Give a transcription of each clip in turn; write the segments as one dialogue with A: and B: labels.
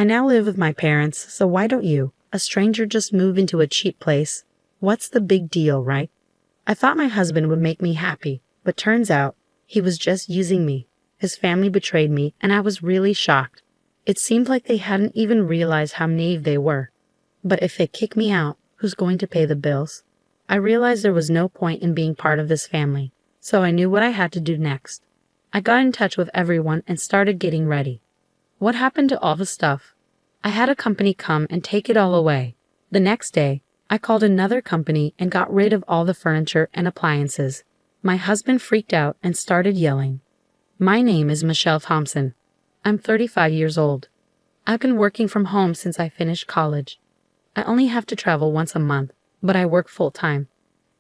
A: I now live with my parents, so why don't you, a stranger, just move into a cheap place? What's the big deal, right? I thought my husband would make me happy, but turns out he was just using me. His family betrayed me, and I was really shocked. It seemed like they hadn't even realized how naive they were. But if they kick me out, who's going to pay the bills? I realized there was no point in being part of this family, so I knew what I had to do next. I got in touch with everyone and started getting ready. What happened to all the stuff? I had a company come and take it all away. The next day, I called another company and got rid of all the furniture and appliances. My husband freaked out and started yelling. My name is Michelle Thompson. I'm 35 years old. I've been working from home since I finished college. I only have to travel once a month, but I work full-time.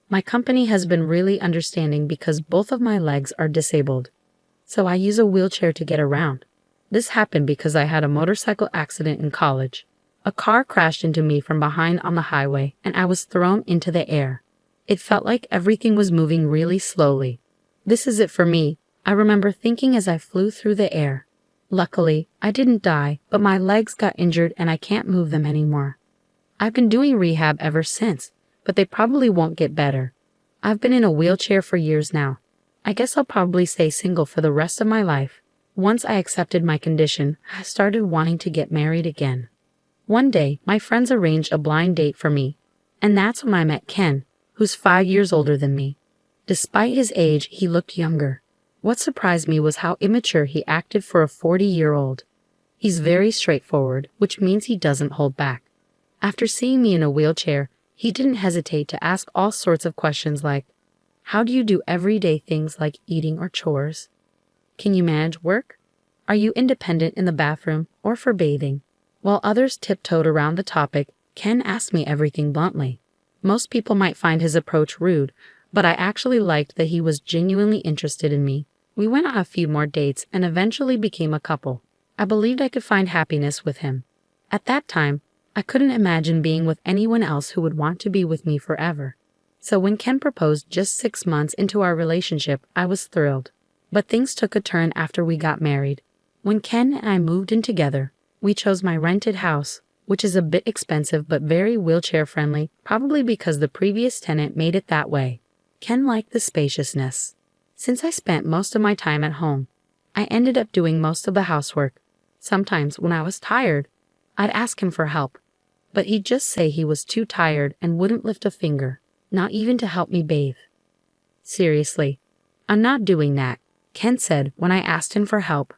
A: My company has been really understanding because both of my legs are disabled, so I use a wheelchair to get around. This happened because I had a motorcycle accident in college. A car crashed into me from behind on the highway, and I was thrown into the air. It felt like everything was moving really slowly. This is it for me, I remember thinking as I flew through the air. Luckily, I didn't die, but my legs got injured and I can't move them anymore. I've been doing rehab ever since, but they probably won't get better. I've been in a wheelchair for years now. I guess I'll probably stay single for the rest of my life. Once I accepted my condition, I started wanting to get married again. One day, my friends arranged a blind date for me, and that's when I met Ken, who's 5 years older than me. Despite his age, he looked younger. What surprised me was how immature he acted for a 40-year-old. He's very straightforward, which means he doesn't hold back. After seeing me in a wheelchair, he didn't hesitate to ask all sorts of questions like, how do you do everyday things like eating or chores? Can you manage work? Are you independent in the bathroom or for bathing? While others tiptoed around the topic, Ken asked me everything bluntly. Most people might find his approach rude, but I actually liked that he was genuinely interested in me. We went on a few more dates and eventually became a couple. I believed I could find happiness with him. At that time, I couldn't imagine being with anyone else who would want to be with me forever. So when Ken proposed just 6 months into our relationship, I was thrilled. But things took a turn after we got married. When Ken and I moved in together, we chose my rented house, which is a bit expensive but very wheelchair-friendly, probably because the previous tenant made it that way. Ken liked the spaciousness. Since I spent most of my time at home, I ended up doing most of the housework. Sometimes when I was tired, I'd ask him for help, but he'd just say he was too tired and wouldn't lift a finger, not even to help me bathe. Seriously, I'm not doing that, Ken said when I asked him for help.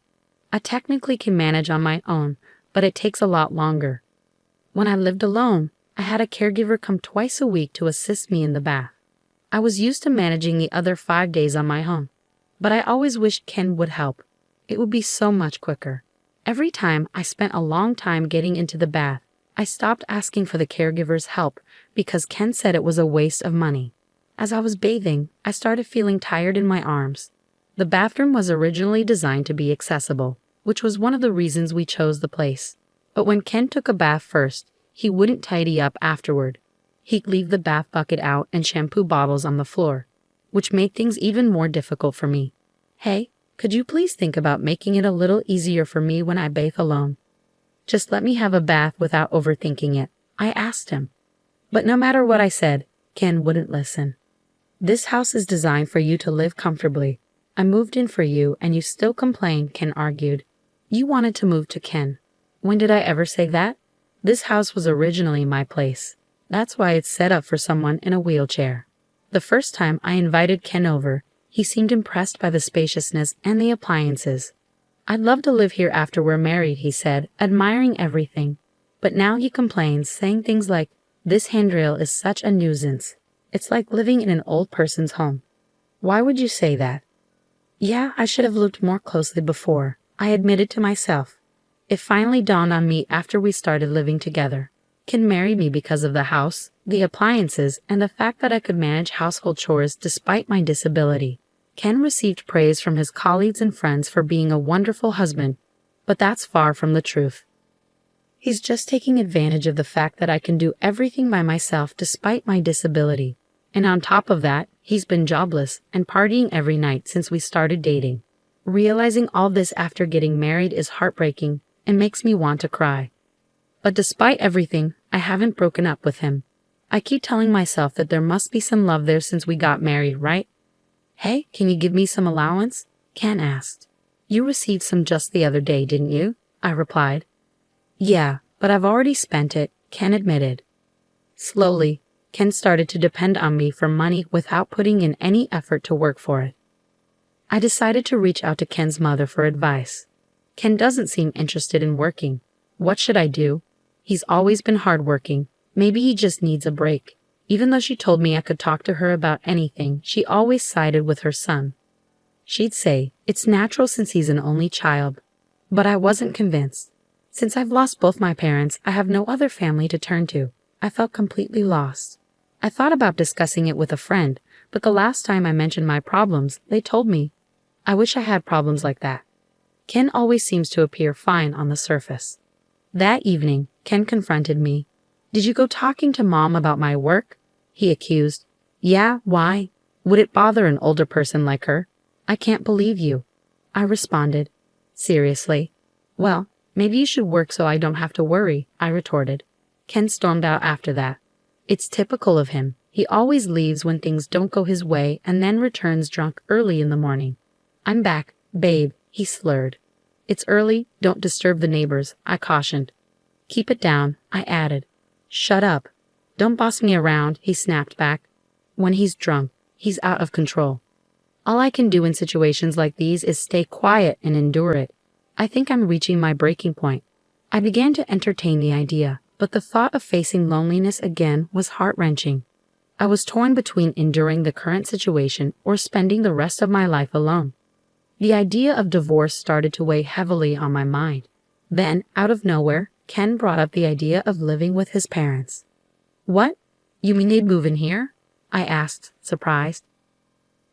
A: I technically can manage on my own, but it takes a lot longer. When I lived alone, I had a caregiver come twice a week to assist me in the bath. I was used to managing the other 5 days on my own, but I always wished Ken would help. It would be so much quicker. Every time I spent a long time getting into the bath, I stopped asking for the caregiver's help because Ken said it was a waste of money. As I was bathing, I started feeling tired in my arms. The bathroom was originally designed to be accessible, which was one of the reasons we chose the place. But when Ken took a bath first, he wouldn't tidy up afterward. He'd leave the bath bucket out and shampoo bottles on the floor, which made things even more difficult for me. Hey, could you please think about making it a little easier for me when I bathe alone? Just let me have a bath without overthinking it, I asked him. But no matter what I said, Ken wouldn't listen. This house is designed for you to live comfortably. I moved in for you and you still complain, Ken argued. You wanted to move to Ken. When did I ever say that? This house was originally my place. That's why it's set up for someone in a wheelchair. The first time I invited Ken over, he seemed impressed by the spaciousness and the appliances. I'd love to live here after we're married, he said, admiring everything. But now he complains, saying things like, this handrail is such a nuisance. It's like living in an old person's home. Why would you say that? Yeah, I should have looked more closely before, I admitted to myself. It finally dawned on me after we started living together. Ken married me because of the house, the appliances, and the fact that I could manage household chores despite my disability. Ken received praise from his colleagues and friends for being a wonderful husband, but that's far from the truth. He's just taking advantage of the fact that I can do everything by myself despite my disability. And on top of that, he's been jobless and partying every night since we started dating. Realizing all this after getting married is heartbreaking and makes me want to cry. But despite everything, I haven't broken up with him. I keep telling myself that there must be some love there since we got married, right? Hey, can you give me some allowance? Ken asked. You received some just the other day, didn't you? I replied. Yeah, but I've already spent it, Ken admitted. Slowly, Ken started to depend on me for money without putting in any effort to work for it. I decided to reach out to Ken's mother for advice. Ken doesn't seem interested in working. What should I do? He's always been hardworking. Maybe he just needs a break. Even though she told me I could talk to her about anything, she always sided with her son. She'd say, it's natural since he's an only child. But I wasn't convinced. Since I've lost both my parents, I have no other family to turn to. I felt completely lost. I thought about discussing it with a friend, but the last time I mentioned my problems, they told me, I wish I had problems like that. Ken always seems to appear fine on the surface. That evening, Ken confronted me. Did you go talking to Mom about my work? He accused. Yeah, why? Would it bother an older person like her? I can't believe you. I responded. Seriously? Well, maybe you should work so I don't have to worry, I retorted. Ken stormed out after that. It's typical of him. He always leaves when things don't go his way and then returns drunk early in the morning. I'm back, babe, he slurred. It's early, don't disturb the neighbors, I cautioned. Keep it down, I added. Shut up. Don't boss me around, he snapped back. When he's drunk, he's out of control. All I can do in situations like these is stay quiet and endure it. I think I'm reaching my breaking point. I began to entertain the idea, but the thought of facing loneliness again was heart-wrenching. I was torn between enduring the current situation or spending the rest of my life alone. The idea of divorce started to weigh heavily on my mind. Then, out of nowhere, Ken brought up the idea of living with his parents. What? You mean they'd move in here? I asked, surprised.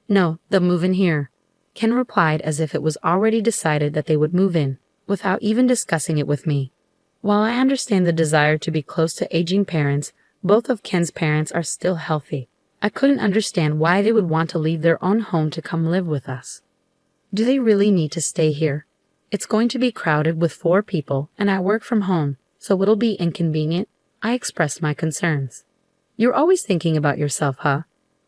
A: No, they'll move in here. Ken replied as if it was already decided that they would move in, without even discussing it with me. While I understand the desire to be close to aging parents, both of Ken's parents are still healthy. I couldn't understand why they would want to leave their own home to come live with us. Do they really need to stay here? It's going to be crowded with 4 people, and I work from home, so it'll be inconvenient. I expressed my concerns. You're always thinking about yourself, huh?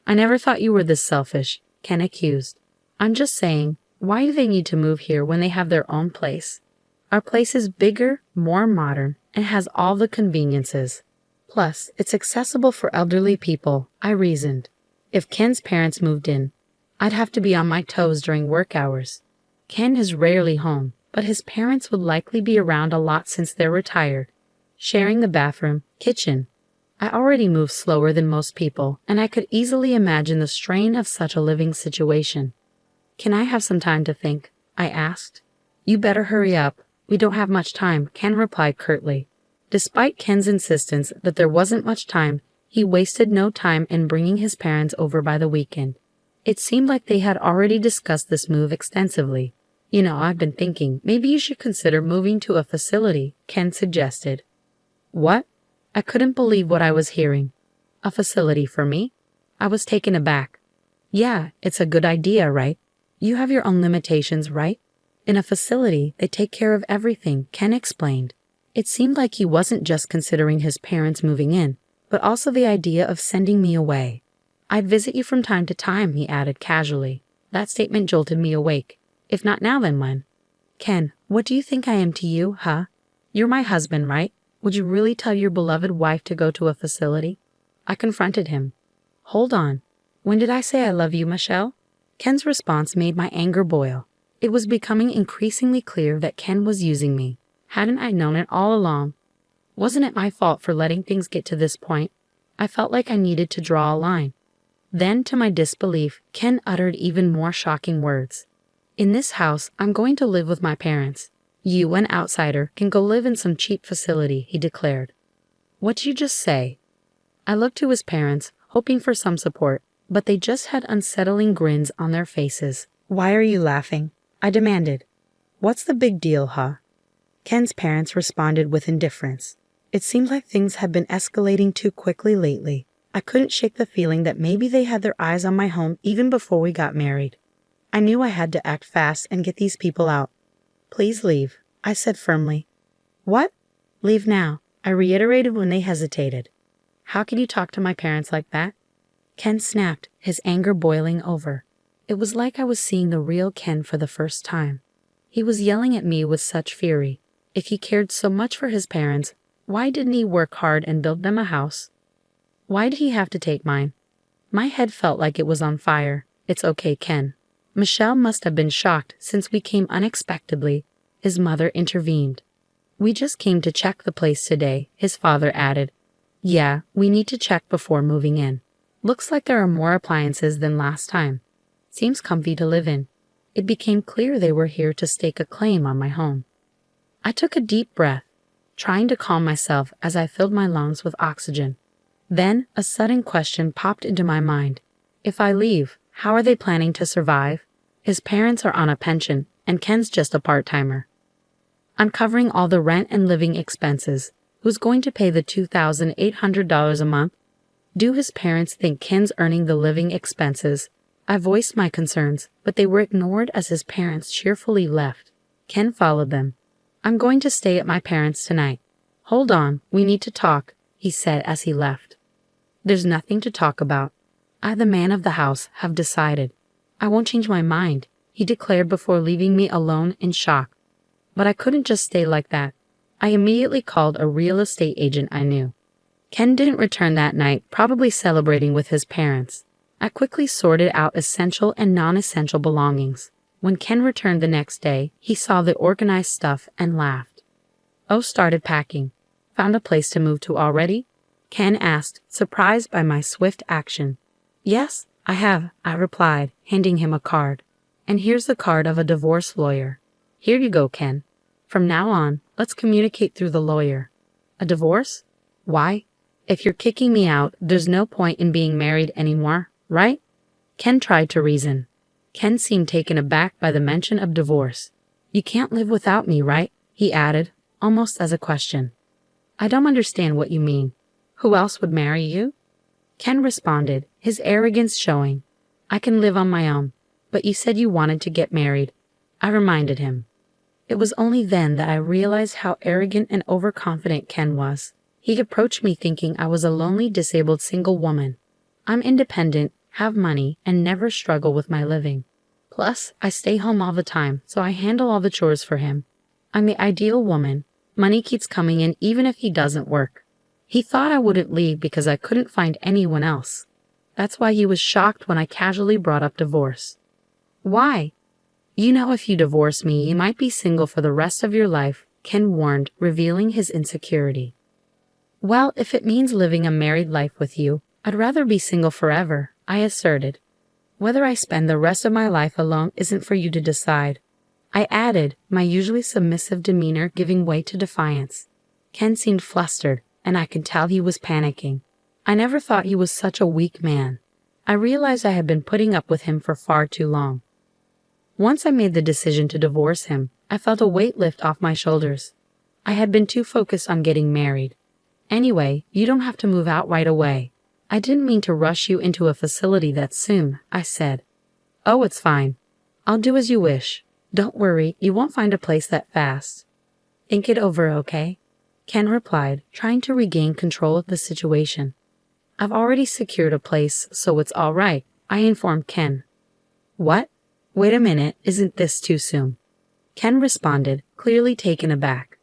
A: I never thought you were this selfish, Ken accused. I'm just saying, why do they need to move here when they have their own place? Our place is bigger, more modern, and has all the conveniences. Plus, it's accessible for elderly people, I reasoned. If Ken's parents moved in, I'd have to be on my toes during work hours. Ken is rarely home, but his parents would likely be around a lot since they're retired, sharing the bathroom, kitchen. I already move slower than most people, and I could easily imagine the strain of such a living situation. Can I have some time to think? I asked. You better hurry up. We don't have much time, Ken replied curtly. Despite Ken's insistence that there wasn't much time, he wasted no time in bringing his parents over by the weekend. It seemed like they had already discussed this move extensively. You know, I've been thinking, maybe you should consider moving to a facility, Ken suggested. What? I couldn't believe what I was hearing. A facility for me? I was taken aback. Yeah, it's a good idea, right? You have your own limitations, right? In a facility, they take care of everything, Ken explained. It seemed like he wasn't just considering his parents moving in, but also the idea of sending me away. I'd visit you from time to time, he added casually. That statement jolted me awake. If not now, then when? Ken, what do you think I am to you, huh? You're my husband, right? Would you really tell your beloved wife to go to a facility? I confronted him. Hold on. When did I say I love you, Michelle? Ken's response made my anger boil. It was becoming increasingly clear that Ken was using me. Hadn't I known it all along? Wasn't it my fault for letting things get to this point? I felt like I needed to draw a line. Then, to my disbelief, Ken uttered even more shocking words. In this house, I'm going to live with my parents. You, an outsider, can go live in some cheap facility, he declared. What'd you just say? I looked to his parents, hoping for some support, but they just had unsettling grins on their faces. Why are you laughing? I demanded. What's the big deal, huh? Ken's parents responded with indifference. It seemed like things had been escalating too quickly lately. I couldn't shake the feeling that maybe they had their eyes on my home even before we got married. I knew I had to act fast and get these people out. Please leave, I said firmly. What? Leave now. I reiterated when they hesitated. How can you talk to my parents like that? Ken snapped, his anger boiling over. It was like I was seeing the real Ken for the first time. He was yelling at me with such fury. If he cared so much for his parents, why didn't he work hard and build them a house? Why did he have to take mine? My head felt like it was on fire. It's okay, Ken. Michelle must have been shocked since we came unexpectedly. His mother intervened. We just came to check the place today, his father added. Yeah, we need to check before moving in. Looks like there are more appliances than last time. Seems comfy to live in. It became clear they were here to stake a claim on my home. I took a deep breath, trying to calm myself as I filled my lungs with oxygen. Then, a sudden question popped into my mind. If I leave, how are they planning to survive? His parents are on a pension, and Ken's just a part-timer. I'm covering all the rent and living expenses. Who's going to pay the $2,800 a month? Do his parents think Ken's earning the living expenses? I voiced my concerns, but they were ignored as his parents cheerfully left. Ken followed them. I'm going to stay at my parents' tonight. Hold on, we need to talk, he said as he left. There's nothing to talk about. I, the man of the house, have decided. I won't change my mind, he declared before leaving me alone in shock. But I couldn't just stay like that. I immediately called a real estate agent I knew. Ken didn't return that night, probably celebrating with his parents. I quickly sorted out essential and non-essential belongings. When Ken returned the next day, he saw the organized stuff and laughed. Oh, started packing. Found a place to move to already? Ken asked, surprised by my swift action. Yes, I have, I replied, handing him a card. And here's the card of a divorce lawyer. Here you go, Ken. From now on, let's communicate through the lawyer. A divorce? Why? If you're kicking me out, there's no point in being married anymore, right? Ken tried to reason. Ken seemed taken aback by the mention of divorce. You can't live without me, right? He added, almost as a question. I don't understand what you mean. Who else would marry you? Ken responded, his arrogance showing. I can live on my own, but you said you wanted to get married. I reminded him. It was only then that I realized how arrogant and overconfident Ken was. He approached me thinking I was a lonely, disabled single woman. I'm independent, have money, and never struggle with my living. Plus, I stay home all the time, so I handle all the chores for him. I'm the ideal woman. Money keeps coming in even if he doesn't work. He thought I wouldn't leave because I couldn't find anyone else. That's why he was shocked when I casually brought up divorce. Why? You know, if you divorce me, you might be single for the rest of your life, Ken warned, revealing his insecurity. Well, if it means living a married life with you, I'd rather be single forever, I asserted. Whether I spend the rest of my life alone isn't for you to decide. I added, my usually submissive demeanor giving way to defiance. Ken seemed flustered, and I could tell he was panicking. I never thought he was such a weak man. I realized I had been putting up with him for far too long. Once I made the decision to divorce him, I felt a weight lift off my shoulders. I had been too focused on getting married. Anyway, you don't have to move out right away. I didn't mean to rush you into a facility that soon, I said. Oh, it's fine. I'll do as you wish. Don't worry, you won't find a place that fast. Think it over, okay? Ken replied, trying to regain control of the situation. I've already secured a place, so it's all right, I informed Ken. What? Wait a minute, isn't this too soon? Ken responded, clearly taken aback.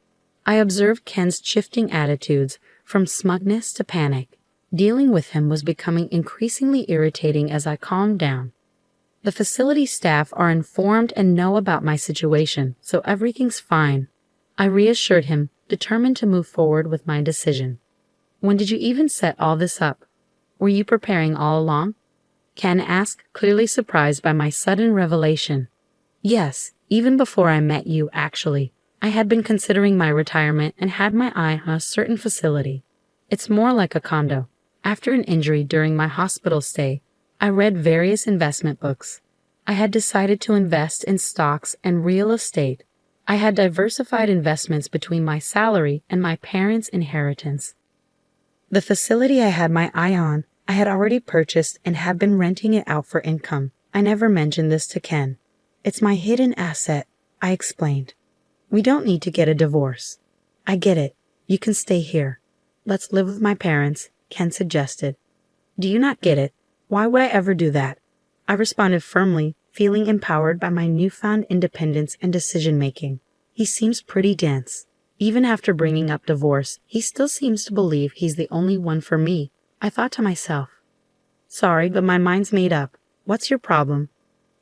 A: I observed Ken's shifting attitudes, from smugness to panic. Dealing with him was becoming increasingly irritating as I calmed down. The facility staff are informed and know about my situation, so everything's fine. I reassured him, determined to move forward with my decision. When did you even set all this up? Were you preparing all along? Ken asked, clearly surprised by my sudden revelation. Yes, even before I met you, actually. I had been considering my retirement and had my eye on a certain facility. It's more like a condo. After an injury during my hospital stay, I read various investment books. I had decided to invest in stocks and real estate. I had diversified investments between my salary and my parents' inheritance. The facility I had my eye on, I had already purchased and had been renting it out for income. I never mentioned this to Ken. It's my hidden asset, I explained. We don't need to get a divorce. I get it. You can stay here. Let's live with my parents, Ken suggested. Do you not get it? Why would I ever do that? I responded firmly, feeling empowered by my newfound independence and decision-making. He seems pretty dense. Even after bringing up divorce, he still seems to believe he's the only one for me. I thought to myself. Sorry, but my mind's made up. What's your problem?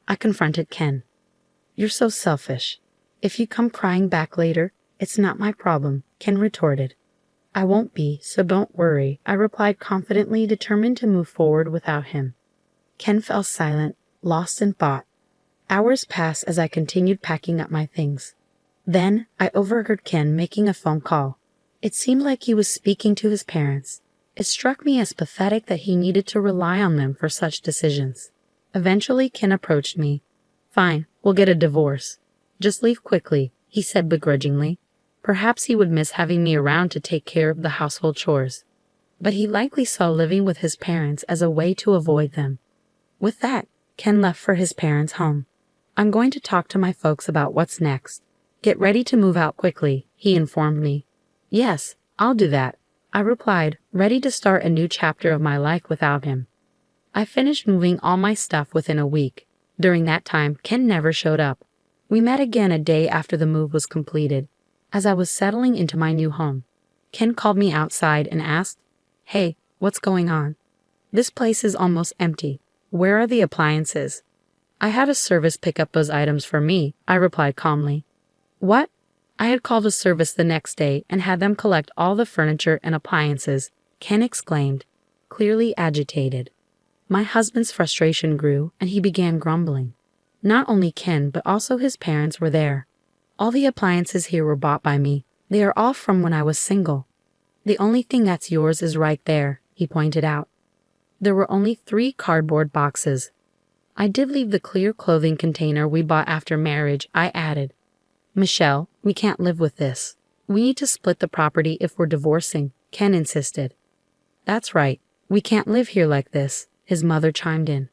A: I confronted Ken. You're so selfish. If you come crying back later, it's not my problem, Ken retorted. I won't be, so don't worry, I replied confidently, determined to move forward without him. Ken fell silent, lost in thought. Hours passed as I continued packing up my things. Then, I overheard Ken making a phone call. It seemed like he was speaking to his parents. It struck me as pathetic that he needed to rely on them for such decisions. Eventually, Ken approached me. Fine, we'll get a divorce. Just leave quickly, he said begrudgingly. Perhaps he would miss having me around to take care of the household chores. But he likely saw living with his parents as a way to avoid them. With that, Ken left for his parents' home. I'm going to talk to my folks about what's next. Get ready to move out quickly, he informed me. Yes, I'll do that, I replied, ready to start a new chapter of my life without him. I finished moving all my stuff within a week. During that time, Ken never showed up. We met again a day after the move was completed. As I was settling into my new home, Ken called me outside and asked, Hey, what's going on? This place is almost empty. Where are the appliances? I had a service pick up those items for me, I replied calmly. What? I had called a service the next day and had them collect all the furniture and appliances, Ken exclaimed, clearly agitated. My husband's frustration grew and he began grumbling. Not only Ken, but also his parents were there. All the appliances here were bought by me. They are all from when I was single. The only thing that's yours is right there, he pointed out. There were only 3 cardboard boxes. I did leave the clear clothing container we bought after marriage, I added. Michelle, we can't live with this. We need to split the property if we're divorcing, Ken insisted. That's right. We can't live here like this, his mother chimed in.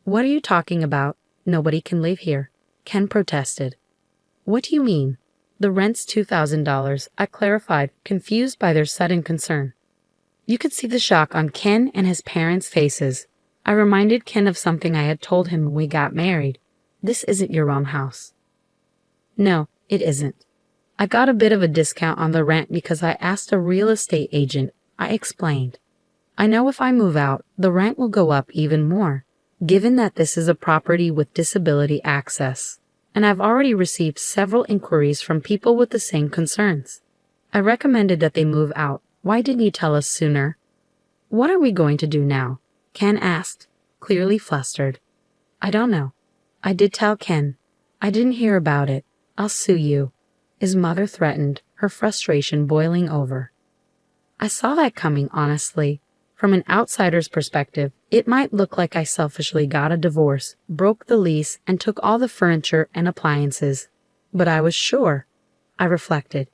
A: What are you talking about? Nobody can live here, Ken protested. What do you mean? The rent's $2,000, I clarified, confused by their sudden concern. You could see the shock on Ken and his parents' faces. I reminded Ken of something I had told him when we got married. This isn't your own house. No, it isn't. I got a bit of a discount on the rent because I asked a real estate agent, I explained. I know if I move out, the rent will go up even more, given that this is a property with disability access. And I've already received several inquiries from people with the same concerns. I recommended that they move out. Why didn't you tell us sooner? What are we going to do now? Ken asked, clearly flustered. I don't know. I did tell Ken. I didn't hear about it. I'll sue you, his mother threatened, her frustration boiling over. I saw that coming, honestly. From an outsider's perspective, it might look like I selfishly got a divorce, broke the lease, and took all the furniture and appliances. But I was sure. I reflected.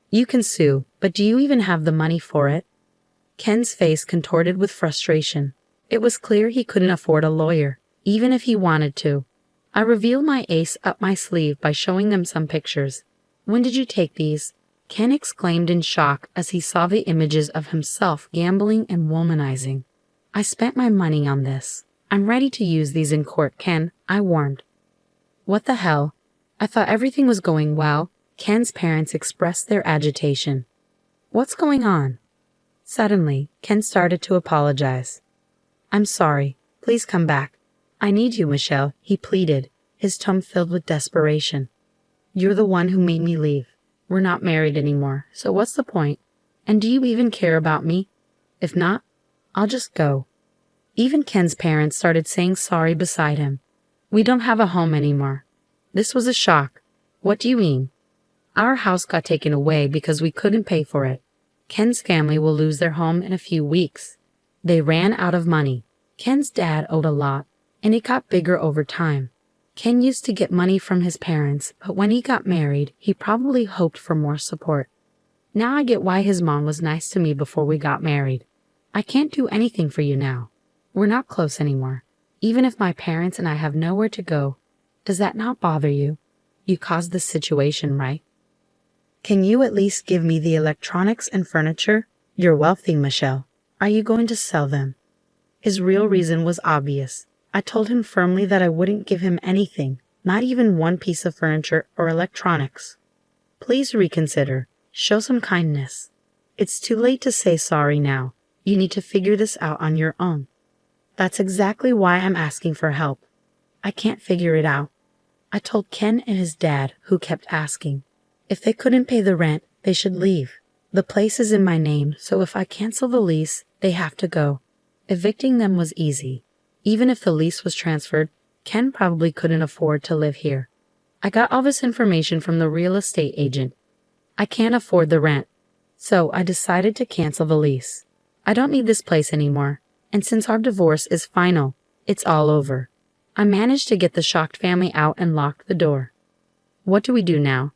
A: You can sue, but do you even have the money for it? Ken's face contorted with frustration. It was clear he couldn't afford a lawyer, even if he wanted to. I revealed my ace up my sleeve by showing them some pictures. When did you take these? Ken exclaimed in shock as he saw the images of himself gambling and womanizing. I spent my money on this. I'm ready to use these in court, Ken, I warned. What the hell? I thought everything was going well. Ken's parents expressed their agitation. What's going on? Suddenly, Ken started to apologize. I'm sorry. Please come back. I need you, Michelle, he pleaded, his tone filled with desperation. You're the one who made me leave. We're not married anymore, so what's the point? And do you even care about me? If not, I'll just go. Even Ken's parents started saying sorry beside him. We don't have a home anymore. This was a shock. What do you mean? Our house got taken away because we couldn't pay for it. Ken's family will lose their home in a few weeks. They ran out of money. Ken's dad owed a lot, and it got bigger over time. Ken used to get money from his parents, but when he got married, he probably hoped for more support. Now I get why his mom was nice to me before we got married. I can't do anything for you now. We're not close anymore. Even if my parents and I have nowhere to go, does that not bother you? You caused this situation, right? Can you at least give me the electronics and furniture? You're wealthy, Michelle. Are you going to sell them? His real reason was obvious. I told him firmly that I wouldn't give him anything, not even one piece of furniture or electronics. Please reconsider. Show some kindness. It's too late to say sorry now. You need to figure this out on your own. That's exactly why I'm asking for help. I can't figure it out. I told Ken and his dad, who kept asking. If they couldn't pay the rent, they should leave. The place is in my name, so if I cancel the lease, they have to go. Evicting them was easy. Even if the lease was transferred, Ken probably couldn't afford to live here. I got all this information from the real estate agent. I can't afford the rent, so I decided to cancel the lease. I don't need this place anymore, and since our divorce is final, it's all over. I managed to get the shocked family out and locked the door. What do we do now?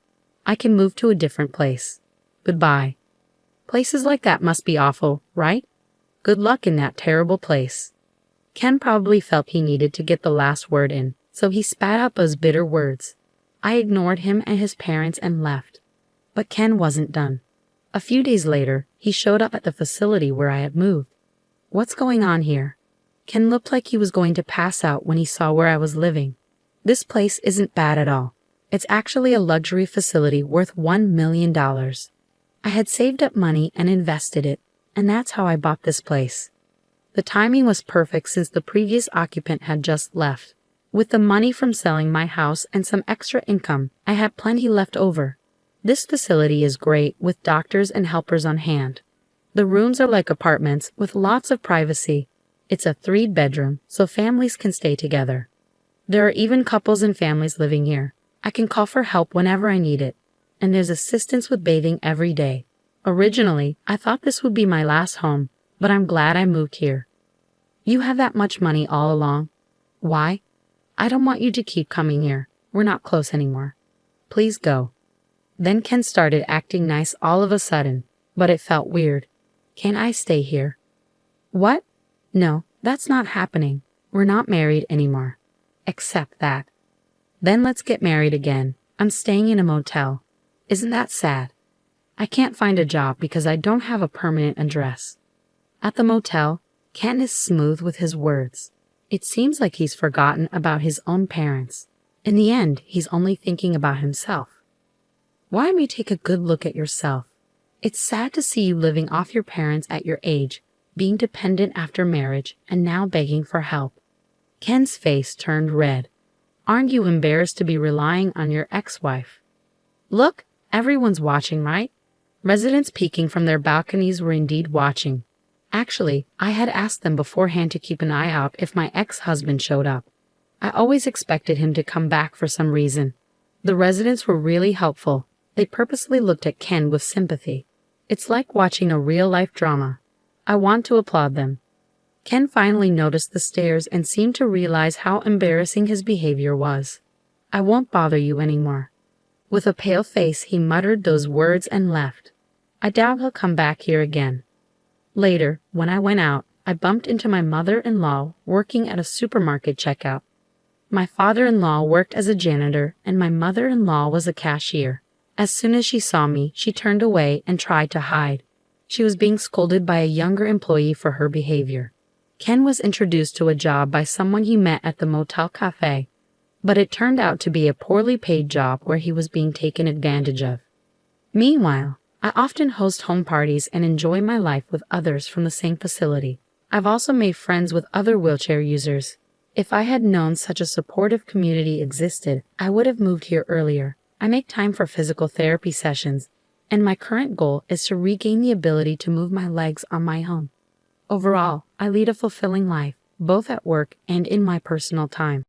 A: I can move to a different place. Goodbye. Places like that must be awful, right? Good luck in that terrible place. Ken probably felt he needed to get the last word in, so he spat out those bitter words. I ignored him and his parents and left. But Ken wasn't done. A few days later, he showed up at the facility where I had moved. What's going on here? Ken looked like he was going to pass out when he saw where I was living. This place isn't bad at all. It's actually a luxury facility worth $1 million. I had saved up money and invested it, and that's how I bought this place. The timing was perfect since the previous occupant had just left. With the money from selling my house and some extra income, I had plenty left over. This facility is great with doctors and helpers on hand. The rooms are like apartments with lots of privacy. It's a 3-bedroom, so families can stay together. There are even couples and families living here. I can call for help whenever I need it, and there's assistance with bathing every day. Originally, I thought this would be my last home, but I'm glad I moved here. You have that much money all along. Why? I don't want you to keep coming here. We're not close anymore. Please go. Then Ken started acting nice all of a sudden, but it felt weird. Can I stay here? What? No, that's not happening. We're not married anymore. Accept that. Then let's get married again. I'm staying in a motel. Isn't that sad? I can't find a job because I don't have a permanent address. At the motel, Ken is smooth with his words. It seems like he's forgotten about his own parents. In the end, he's only thinking about himself. Why don't you take a good look at yourself? It's sad to see you living off your parents at your age, being dependent after marriage, and now begging for help. Ken's face turned red. Aren't you embarrassed to be relying on your ex-wife? Look, everyone's watching, right? Residents peeking from their balconies were indeed watching. Actually, I had asked them beforehand to keep an eye out if my ex-husband showed up. I always expected him to come back for some reason. The residents were really helpful. They purposely looked at Ken with sympathy. It's like watching a real-life drama. I want to applaud them. Ken finally noticed the stares and seemed to realize how embarrassing his behavior was. I won't bother you anymore. With a pale face, he muttered those words and left. I doubt he'll come back here again. Later, when I went out, I bumped into my mother-in-law working at a supermarket checkout. My father-in-law worked as a janitor and my mother-in-law was a cashier. As soon as she saw me, she turned away and tried to hide. She was being scolded by a younger employee for her behavior. Ken was introduced to a job by someone he met at the motel cafe, but it turned out to be a poorly paid job where he was being taken advantage of. Meanwhile, I often host home parties and enjoy my life with others from the same facility. I've also made friends with other wheelchair users. If I had known such a supportive community existed, I would have moved here earlier. I make time for physical therapy sessions, and my current goal is to regain the ability to move my legs on my own. Overall, I lead a fulfilling life, both at work and in my personal time.